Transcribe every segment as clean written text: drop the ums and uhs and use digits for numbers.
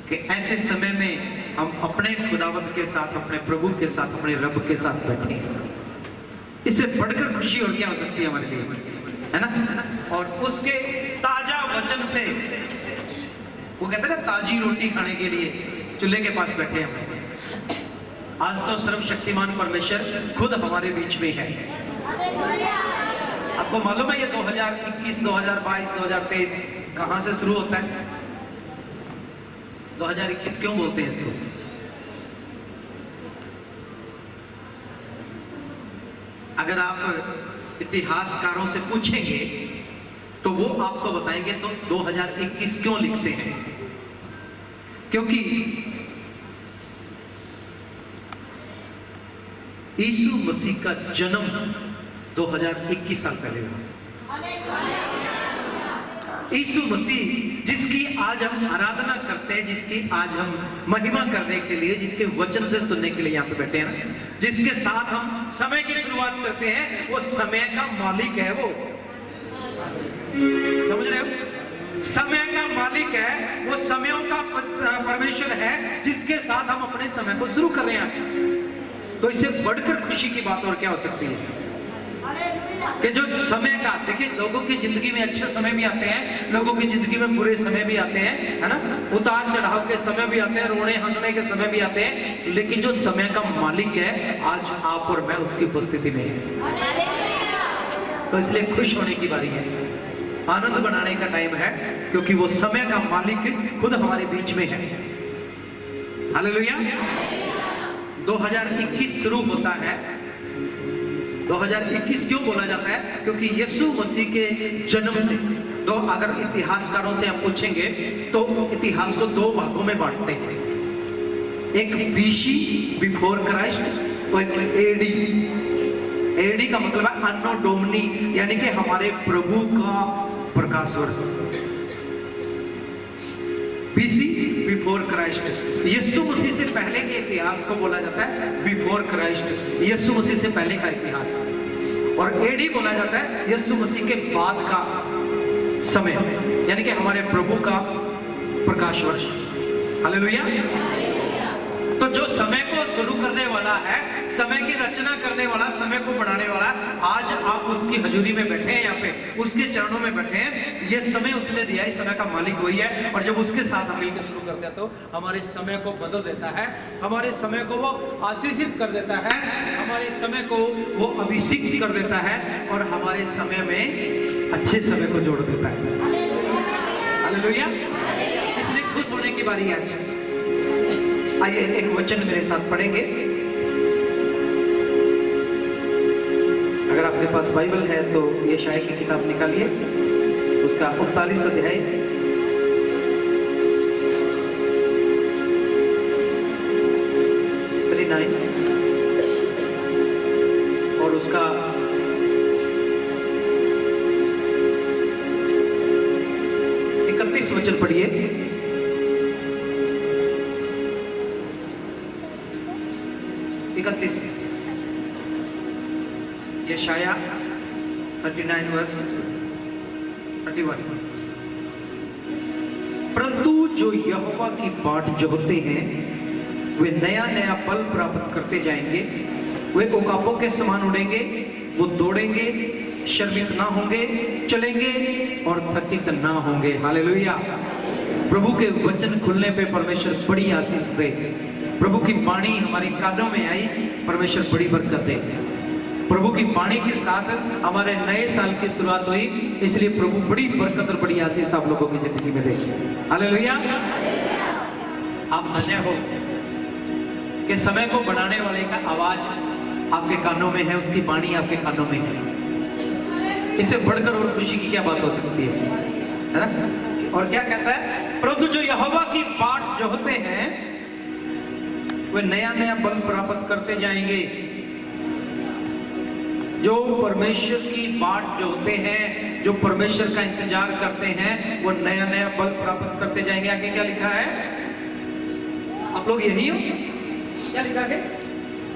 कि ऐसे समय में हम अपने खुदावंत के साथ, अपने प्रभु के साथ, अपने रब के साथ बैठे हैं। इससे बढ़कर खुशी और क्या हो सकती है हमारे लिए, है ना? और उसके ताजा वचन से, वो कहते हैं ना, ताजी रोटी खाने के लिए चूल्हे के पास बैठे हैं। आज तो सर्वशक्तिमान परमेश्वर खुद हमारे बीच में है। आपको मालूम है ये 2021, 2022, 2023 कहां से शुरू होता है? 2021 क्यों बोलते हैं इसको? अगर आप इतिहासकारों से पूछेंगे तो वो आपको बताएंगे तो 2021 क्यों लिखते हैं, क्योंकि यीशु मसीह का जन्म 2021 साल पहले हुआ। यीशु मसीह जिसकी आज हम आराधना करते हैं, जिसकी आज हम महिमा करने के लिए, जिसके वचन से सुनने के लिए यहाँ पे बैठे हैं ना, जिसके साथ हम समय की शुरुआत करते हैं, वो समय का मालिक है। वो समझ रहे हो? समय का मालिक है, वो समयों का परमेश्वर है, जिसके साथ हम अपने समय को शुरू कर रहे हैं। तो इससे बढ़कर खुशी की बात और क्या हो सकती है कि जो समय का, देखिए लोगों की जिंदगी में अच्छे समय भी आते हैं, लोगों की जिंदगी में बुरे समय भी आते हैं, है ना? उतार चढ़ाव के समय भी आते हैं, रोने हंसने के समय भी आते हैं, लेकिन जो समय का मालिक है आज आप और मैं उसकी उपस्थिति में है। तो इसलिए खुश होने की बारी है, आनंद बनाने का टाइम है, क्योंकि वो समय का मालिक खुद हमारे बीच में है। हालेलुया। 2021 शुरू होता है। 2021 क्यों बोला जाता है? क्योंकि यीशु मसीह के जन्म से, तो अगर इतिहासकारों से आप पूछेंगे तो इतिहास को दो भागों में बांटते हैं। एक बीसी, बिफोर क्राइस्ट, और एक एडी। एडी का मतलब है अन्नो डोमिनी, यानी कि हमारे प्रभु का प्रकाश वर्ष। BC, before Christ. यीशु मसीह से पहले के इतिहास को बोला जाता है बिफोर क्राइस्ट, यीशु मसीह से पहले का इतिहास। और एडी बोला जाता है यीशु मसीह के बाद का समय, यानी कि हमारे प्रभु का प्रकाश वर्ष। हालेलुया। तो जो समय को शुरू करने वाला है, समय की रचना करने वाला, समय को बढ़ाने वाला, आज आप उसकी हजूरी में बैठे हैं, यहाँ पे उसके चरणों में बैठे हैं। ये समय उसने दिया, इस समय का मालिक वही है। और जब उसके साथ हम मिलकर शुरू करते हैं तो हमारे समय को बदल देता है, हमारे समय को वो आशीषित कर देता है, हमारे समय को वो अभिषेक कर देता है, और हमारे समय में अच्छे समय को जोड़ देता है। हालेलुया। इसलिए खुश होने की बारी है आज। आइए एक वचन मेरे साथ पढ़ेंगे। अगर आपके पास बाइबल है तो यशायाह की किताब निकालिए, उसका 39 अध्याय, और उसका 31 वचन पढ़िए। यशायाह 39 वर्स 31। परंतु जो यहोवा की बाट जोहते हैं वे नया नया बल प्राप्त करते जाएंगे, वे उकाबों के समान उड़ेंगे, वो दौड़ेंगे, शर्मिंद ना होंगे, चलेंगे और थकित ना होंगे। हालेलुया। प्रभु के वचन खुलने पे परमेश्वर बड़ी आशीष दे। प्रभु की वाणी हमारे कानों में आई, परमेश्वर बड़ी बरकत दे। प्रभु की वाणी के साथ हमारे नए साल की शुरुआत हुई, इसलिए प्रभु बड़ी बरकत और बड़ी आशीष आप लोगों की जिंदगी में दे। हालेलुया। आप धन्य हो कि समय को बढ़ाने वाले का आवाज आपके कानों में है, उसकी वाणी आपके कानों में है। इससे बढ़कर और खुशी की क्या बात हो सकती है ना? और क्या कहता है? परंतु जो यहोवा की बाट जोहते हैं वे नया नया बल प्राप्त करते जाएंगे। जो परमेश्वर की बाट जोहते हैं, जो परमेश्वर का इंतजार करते हैं, वो नया नया बल प्राप्त करते जाएंगे। आगे क्या लिखा है? आप लोग यही हो? क्या लिखा है?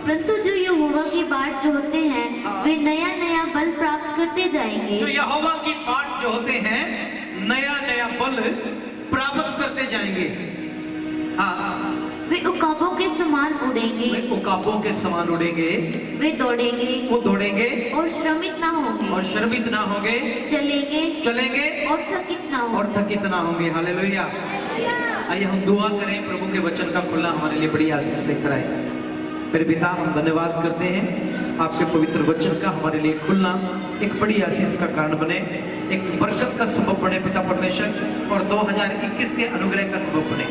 परंतु जो यहोवा की बाट जोहते हैं वे नया नया बल प्राप्त करते जाएंगे। जो यहोवा की बाट जोहते हैं नया नया बल प्राप्त करते जाएंगे। हाँ, वे उकाबों के समान उड़ेंगे, वे उकाबों के समान उड़ेंगे, वे दौड़ेंगे वो दौड़ेंगे और श्रमित ना होंगे, और शर्मित ना होंगे, चलेंगे चलेंगे और थकित ना और होंगे। थकित ना होंगे। हालेलुया। आइए हम दुआ करें, प्रभु के वचन का खुलना हमारे लिए बड़ी आशीष लेकर आए। मेरे पिता, हम धन्यवाद करते हैं आपके पवित्र वचन का हमारे लिए खुलना एक बड़ी आशीष का कारण बने, एक बरकत का सबब बने पिता परमेश्वर, और 2021 के अनुग्रह का सबब बने,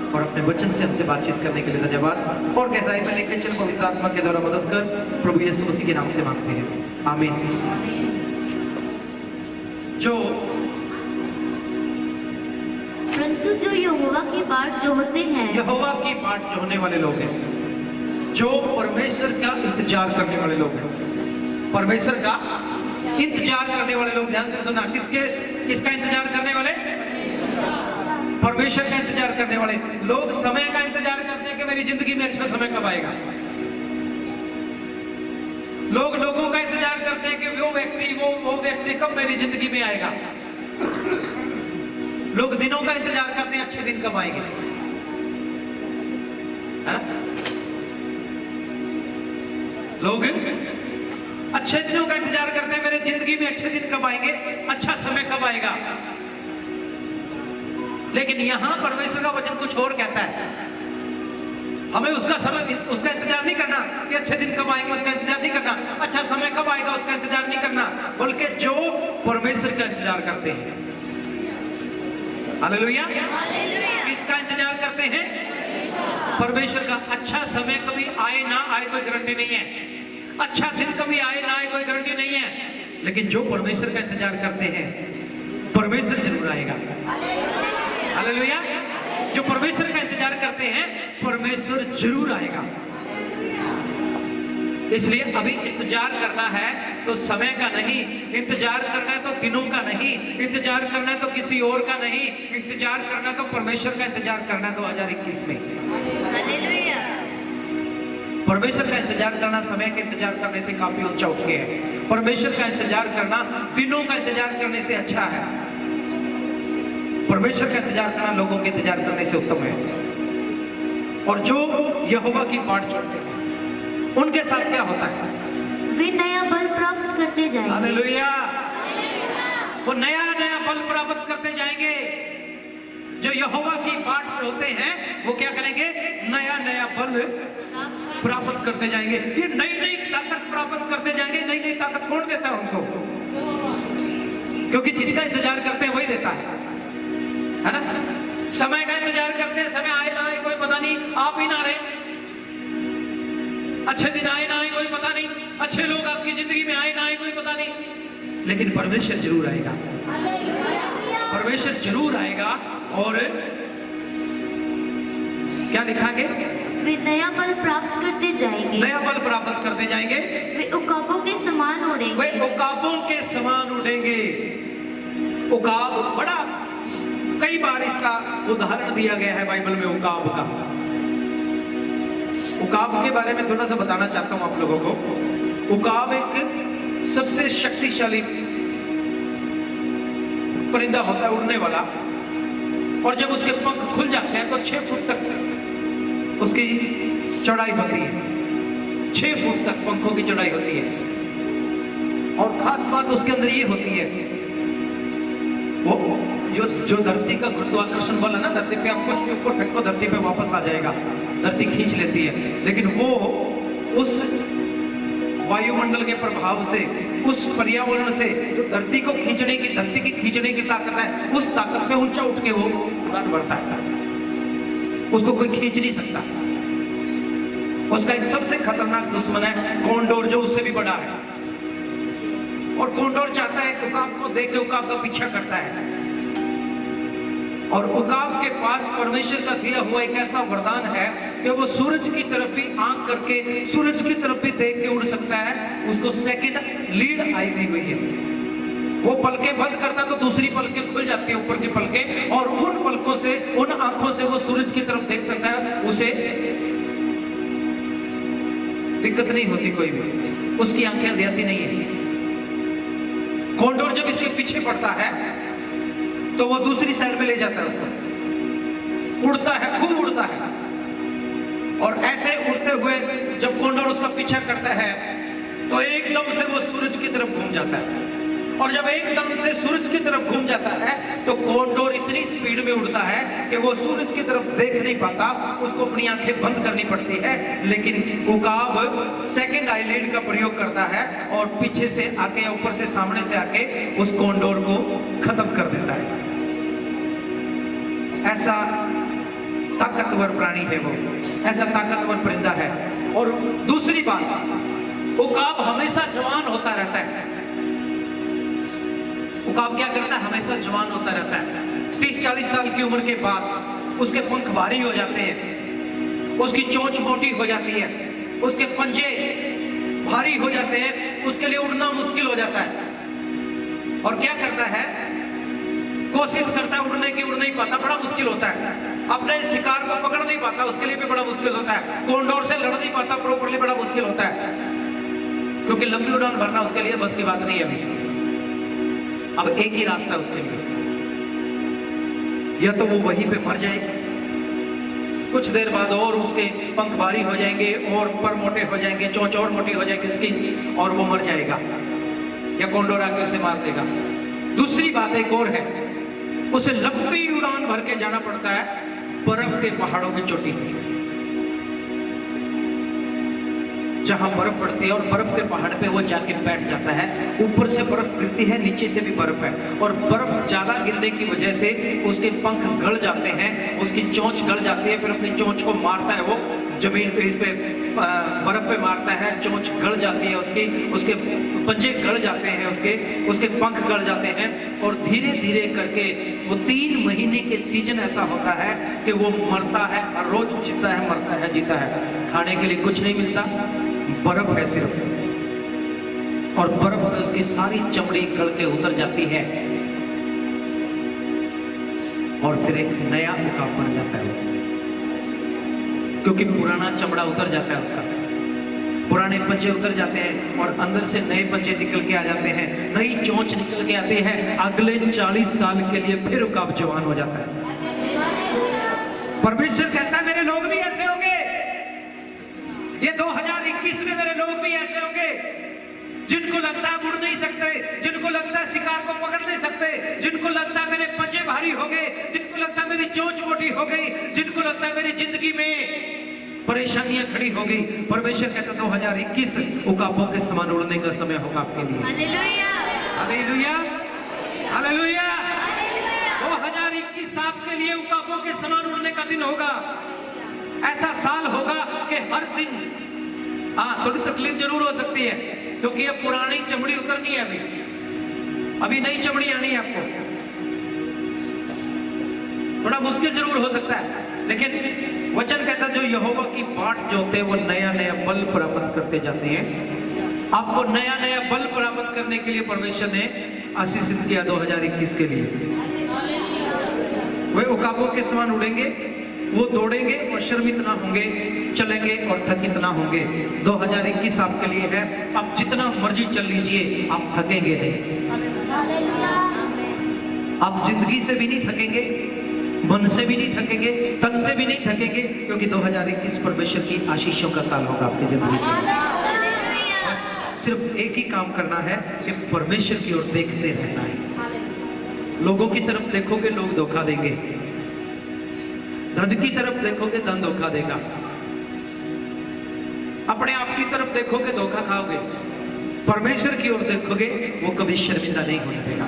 और अपने वचन से हमसे बातचीत करने के लिए धन्यवाद। और गहराई में लेकर चल पवित्र आत्मा के द्वारा मदद कर, प्रभु यीशु मसीह के नाम से मांगते हैं, आमीन। जो परंतु जो यहोवा की बाट जो होते हैं, यहोवा की बाट जो होने वाले लोग हैं, जो परमेश्वर का इंतजार करने वाले लोग हैं, परमेश्वर का इंतजार करने वाले लोग, ध्यान से सुना, किसका इंतजार करने वाले? परमेश्वर का इंतजार करने वाले लोग समय का इंतजार करते हैं कि मेरी जिंदगी में अच्छा समय कब आएगा। लोग लोगों का इंतजार करते हैं कि वो व्यक्ति कब मेरी जिंदगी में आएगा। लोग दिनों का इंतजार करते हैं, अच्छे दिन कब आएंगे। है? लोग अच्छे दिनों का इंतजार करते हैं, मेरे जिंदगी में अच्छे दिन कब आएंगे, अच्छा समय कब आएगा। लेकिन यहां परमेश्वर का वचन कुछ और कहता है। हमें उसका इंतजार नहीं करना कि अच्छे दिन कब आएंगे, उसका इंतजार नहीं करना, अच्छा समय कब आएगा उसका इंतजार नहीं करना, बल्कि जो परमेश्वर का इंतजार करते हैं। हालेलुया। किसका इंतजार करते हैं? परमेश्वर का। अच्छा समय कभी आए ना आए कोई गारंटी नहीं है, अच्छा दिन कभी आए ना आए कोई गारंटी नहीं है, लेकिन जो परमेश्वर का इंतजार करते हैं परमेश्वर जरूर आएगा। हालेलुया। जो परमेश्वर का इंतजार करते हैं परमेश्वर जरूर आएगा। इसलिए अभी इंतजार करना है तो समय का नहीं, इंतजार करना है तो दिनों का नहीं, इंतजार करना है तो किसी और का नहीं, इंतजार करना तो परमेश्वर का इंतजार करना 2021 में। हालेलुया। परमेश्वर का इंतजार करना समय के इंतजार करने से काफी ऊंचा उठ गया है। परमेश्वर का इंतजार करना दिनों का इंतजार करने से अच्छा है। परमेश्वर का इंतजार करना लोगों के इंतजार करने से उत्तम है। और जो यहोवा की बाट चढ़ते हैं उनके साथ क्या होता है? वे नया बल प्राप्त करते जाएंगे। हालेलुया। वो नया नया बल प्राप्त करते जाएंगे। जो यहोवा की बाट चढ़ते हैं वो क्या करेंगे? नया नया बल प्राप्त करते जाएंगे। ये नई नई ताकत प्राप्त करते जाएंगे। नई नई ताकत कौन देता है उनको? क्योंकि जिसका इंतजार करते हैं वही देता है ना। समय का इंतजार करते हैं, समय आए ना आए कोई पता नहीं, आप ही ना रहे, अच्छे दिन आए ना आए कोई पता नहीं, अच्छे लोग आपकी जिंदगी में आए ना आए कोई पता नहीं, लेकिन परमेश्वर जरूर आएगा। परमेश्वर जरूर आएगा। और क्या लिखा गया? वे नया बल प्राप्त करते जाएंगे। नया बल प्राप्त करते जाएंगे। वे उकाबों के समान उड़ेंगे। वे उकाबों के समान उड़ेंगे। उकाब बड़ा कई बार इसका उदाहरण दिया गया है बाइबल में उकाब का। उकाब के बारे में थोड़ा सा बताना चाहता हूं आप लोगों को। उकाब एक सबसे शक्तिशाली परिंदा होता है, उड़ने वाला, और जब उसके पंख खुल जाते हैं तो 6 फुट तक उसकी चौड़ाई होती है। 6 फुट तक पंखों की चौड़ाई होती है। और खास बात उसके अंदर ये होती है, वो जो धरती का गुरुत्वाकर्षण बल है ना, धरती पे आप कुछ भी ऊपर फेंको धरती पे वापस आ जाएगा, धरती खींच लेती है। लेकिन वो उस वायुमंडल के प्रभाव से, उस पर्यावरण से जो धरती को खींचने की, धरती की खींचने की ताकत है, उस ताकत से ऊंचा उठ के वो उड़ान भरता है। उसको कोई खींच नहीं सकता। उसका एक सबसे खतरनाक दुश्मन है कोंडोर, जो उससे भी बड़ा है। और कोंडोर चाहता है उकाब को देख के उकाब का पीछा करता है। और उकाब के पास परमेश्वर का दिया हुआ एक ऐसा वरदान है कि वो सूरज की तरफ भी आंख करके, सूरज की तरफ भी देख के उड़ सकता है। उसको सेकंड लीड आई दी हुई है। वो पलकें बंद करता तो दूसरी पलकें खुल जाती है, ऊपर की पलकें, और उन पलकों से, उन आंखों से वो सूरज की तरफ देख सकता है। उसे दिक्कत नहीं होती कोई भी, उसकी आंखें अंधियाती नहीं है। कोंडोर जब इसके पीछे पड़ता है तो वो दूसरी साइड में ले जाता है उसको, उड़ता है, खूब उड़ता है। और ऐसे उड़ते हुए जब कोंडोर उसका पीछा करता है तो एकदम से वो सूरज की तरफ घूम जाता है। और जब एकदम से सूरज की तरफ घूम जाता है तो कोंडोर इतनी स्पीड में उड़ता है कि वो सूरज की तरफ देख नहीं पाता, उसको अपनी आंखें बंद करनी पड़ती है। लेकिन उकाब सेकंड आईलिड का प्रयोग करता है और पीछे से आके या ऊपर से सामने से आके उस कोंडोर को खत्म कर देता है। ऐसा ताकतवर प्राणी है वो, ऐसा ताकतवर परिंदा है। और दूसरी बात, उकाब हमेशा जवान होता रहता है। उकाब क्या करता है? हमेशा जवान होता रहता है। 30-40 साल की उम्र के बाद उसके पंख भारी हो जाते हैं, उसकी चोंच मोटी हो जाती है, उसके पंजे भारी हो जाते हैं, उसके लिए उड़ना मुश्किल हो जाता है। और क्या करता है? कोशिश करता है उड़ने की, उड़ नहीं पाता, बड़ा मुश्किल होता है। अपने शिकार को पकड़ नहीं पाता, उसके लिए भी बड़ा मुश्किल होता है। कोंडोर से लड़ नहीं पाता प्रॉपर्ली, बड़ा मुश्किल होता है। क्योंकि लंबी उड़ान भरना उसके लिए बस की बात नहीं है अभी। अब एक ही रास्ता है उसके लिए, या तो वो वहीं पे मर जाए, कुछ देर बाद और उसके पंख भारी हो जाएंगे और पर मोटे हो जाएंगे, चोंच और मोटी हो जाएगी उसकी, और वो मर जाएगा, या कोंडोर आके उसे मार देगा। दूसरी बात एक और है, उसे लंबी उड़ान भर के जाना पड़ता है बर्फ के पहाड़ों की चोटी पे, जहां बर्फ पड़ती है। और बर्फ के पहाड़ पे वो जाके बैठ जाता है। ऊपर से बर्फ गिरती है, नीचे से भी बर्फ है, और बर्फ ज्यादा गिरने की वजह से उसके पंख गल जाते हैं, उसकी चोंच गल जाती है। फिर अपनी चोंच को मारता है, वो जमीन पे, इस पे बर्फ पे मारता है, चोंच गल जाती है उसकी, उसके पंजे गल जाते हैं, उसके पंख गल जाते हैं। और धीरे धीरे करके वो 3 महीने के सीजन ऐसा होता है कि वो मरता है, हर रोज जीता है, मरता है, जीता है। खाने के लिए कुछ नहीं मिलता, बर्फ है सिर्फ, और बर्फ में उसकी सारी चमड़ी गल के उतर जाती है, और फिर एक नया उकाब बन जाता है, क्योंकि पुराना चमड़ा उतर जाता है उसका, पुराने पंजे उतर जाते हैं और अंदर से नए पंजे निकल के आ जाते हैं, नई चोंच निकल के आती है। अगले 40 साल के लिए फिर उकाब जवान हो जाता है। परमेश्वर कहता है मेरे लोग भी ऐसे होंगे, ये 2021 में मेरे लोग भी ऐसे होंगे, जिनको लगता है उड़ नहीं सकते, जिनको लगता है शिकार को पकड़ नहीं सकते, जिनको लगता है मेरे पंजे भारी हो गए, जिनको लगता है मेरी चोंच मोटी हो गई, जिनको लगता है मेरी जिंदगी में परेशानियां खड़ी हो गई। परमेश्वर कहता 2021 उकाबों के समान उड़ने का समय होगा आपके लिए। Hallelujah, hallelujah, hallelujah. 2021 आपके लिए उकाबों के समान उड़ने का दिन होगा। ऐसा साल होगा कि हर दिन, थोड़ी तकलीफ जरूर हो सकती है, क्योंकि ये पुरानी चमड़ी उतरनी है, अभी नई चमड़ी आनी है आपको, थोड़ा मुश्किल जरूर हो सकता है। लेकिन वचन कहता जो यहोवा की बाट जो होते हैं वो नया नया बल प्राप्त करते जाते हैं। आपको नया नया बल प्राप्त करने के लिए परमेश्वर ने आशीषित किया 2021 के लिए। वे उकाबों के समान उड़ेंगे, वो दौड़ेंगे और शर्मित ना होंगे, चलेंगे और थकित ना होंगे। 2021 आपके लिए है, आप जितना मर्जी चल लीजिए, आप थकेंगे नहीं। आप जिंदगी से भी नहीं थकेंगे, मन से भी नहीं थकेंगे, तन से भी नहीं थकेंगे, क्योंकि 2021 परमेश्वर की आशीषों का साल होगा आपकी जिंदगी में। बस सिर्फ एक ही काम करना है कि परमेश्वर की ओर देखते रहना है। लोगों की तरफ देखोगे, लोग धोखा देंगे। धन की तरफ देखोगे, धन धोखा देगा। अपने आप की तरफ देखोगे, धोखा खाओगे। परमेश्वर की ओर देखोगे, वो कभी शर्मिंदा नहीं होने देगा।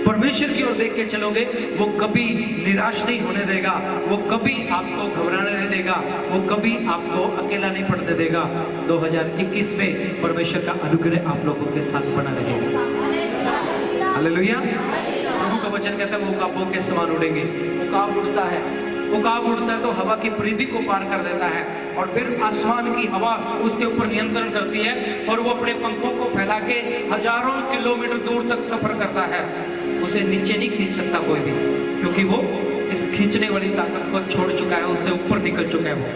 परमेश्वर की ओर देख के चलोगे, वो कभी निराश नहीं होने देगा, वो कभी आपको घबराने नहीं देगा, वो कभी आपको अकेला नहीं पड़ने देगा। 2021 में परमेश्वर का अनुग्रह आप लोगों के साथ बना रहेगा। हालेलुया। प्रभु का वचन कहता है वो उकाबों के समान उड़ेंगे। उकाब उड़ता है, उकाब उड़ता है तो हवा की परिधि को पार कर देता है, और फिर आसमान की हवा उसके ऊपर नियंत्रण करती है, और वो अपने पंखों को फैला के हजारों किलोमीटर दूर तक सफर करता है। उसे नीचे नहीं खींच सकता कोई भी, क्योंकि वो इस खींचने वाली ताकत को छोड़ चुका है, उससे ऊपर निकल चुका है वो।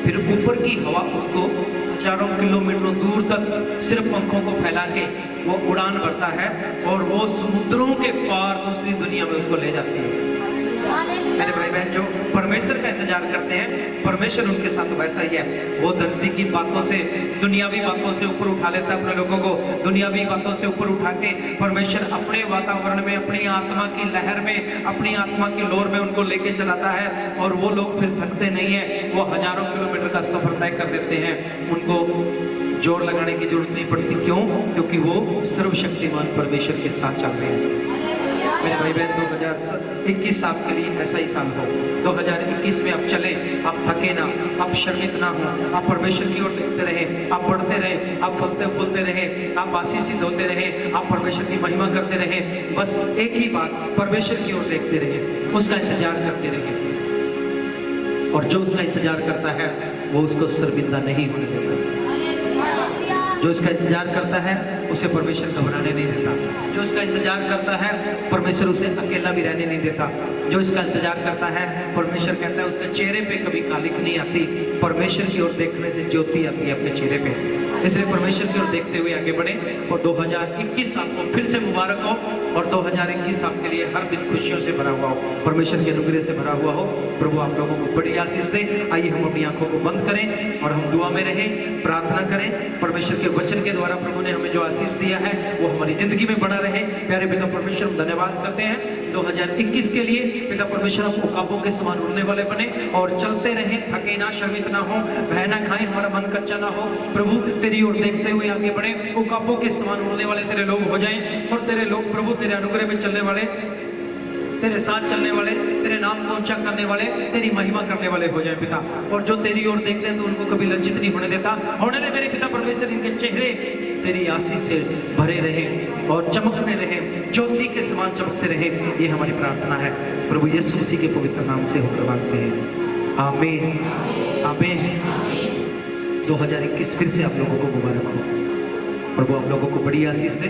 फिर ऊपर की हवा उसको हजारों किलोमीटर दूर तक सिर्फ पंखों को फैला के वो उड़ान भरता है, और वो समुद्रों के पार दूसरी दुनिया में उसको ले जाती है। मेरे भाई बहन जो परमेश्वर का इंतजार करते हैं, परमेश्वर उनके साथ वैसा ही है। वो धरती की बातों से, दुनियावी बातों से ऊपर उठा लेता है अपने लोगों को। दुनियावी बातों से ऊपर उठा के परमेश्वर अपने वातावरण में, अपनी आत्मा की लहर में, अपनी आत्मा की लोर में उनको लेके चलाता है। और वो लोग फिर थकते नहीं है, वो हजारों किलोमीटर का सफर तय कर देते हैं। उनको जोर लगाने की जरूरत नहीं पड़ती। क्यों? क्योंकि वो सर्वशक्तिमान परमेश्वर के साथ चल रहे हैं। मेरे भाई बहन 2021 साल के लिए ऐसा ही साल हो। 2021 में आप चले, आप थके ना, आप शर्मित ना हो, आप परमेश्वर की ओर देखते रहे, आप बढ़ते रहे, आप फलते फूलते रहे, आप आशीषित होते रहे, आप परमेश्वर की महिमा करते रहे। बस एक ही बात, परमेश्वर की ओर देखते रहे, उसका इंतजार करते रहे। और जो उसका इंतजार करता है वो उसको शर्मिंदा नहीं होने देता। जो इसका इंतजार करता है उसे परमेश्वर घबराने नहीं देता। जो इसका इंतजार करता है परमेश्वर उसे अकेला भी रहने नहीं देता। जो इसका इंतजार करता है परमेश्वर कहता है उसके चेहरे पे कभी कालिक नहीं आती। परमेश्वर की ओर देखने से ज्योति आती है अपने चेहरे पे। इसलिए परमेश्वर की ओर देखते हुए आगे बढ़े और 2021 साल को फिर से मुबारक हो और 2021 साल के लिए हर दिन खुशियों से भरा हुआ हो, परमेश्वर के अनुग्रह से भरा हुआ हो। प्रभु आप लोगों को बड़ी आशीष दे। आइए हम अपनी आंखों को बंद करें और हम दुआ में रहें, प्रार्थना करें। परमेश्वर के वचन के द्वारा प्रभु ने हमें जो आशीष दिया है वो हमारी जिंदगी में बना रहे। प्यारे पिता परमेश्वर, धन्यवाद करते हैं 2021 के लिए। पिता परमेश्वर हम उकाबों के समान उड़ने वाले बने और चलते रहें, थके ना, शर्मित ना हो, भय ना खाएं, हमारा मन कच्चा ना हो। प्रभु तेरी ओर देखते हुए आगे बढ़े, उकाबों के समान उड़ने वाले तेरे लोग हो जाएं और तेरे लोग प्रभु तेरे अनुग्रह में चलने वाले, तेरे साथ चलने वाले, तेरे नाम को ऊंचा करने वाले, तेरी महिमा करने वाले हो जाए पिता। और जो तेरी ओर देखते हैं तो उनको कभी लज्जित नहीं होने देता। होने दे मेरे पिता परमेश्वर, इनके चेहरे तेरी आशीष से भरे रहे और चमकते रहे, ज्योति के समान चमकते रहे। ये हमारी प्रार्थना है प्रभु यीशु मसीह के पवित्र नाम से होकर मांगते हैं, आमीन आमीन। 2021 फिर से आप लोगों को मुबारक हो। प्रभु आप लोगों को बड़ी आशीष दे।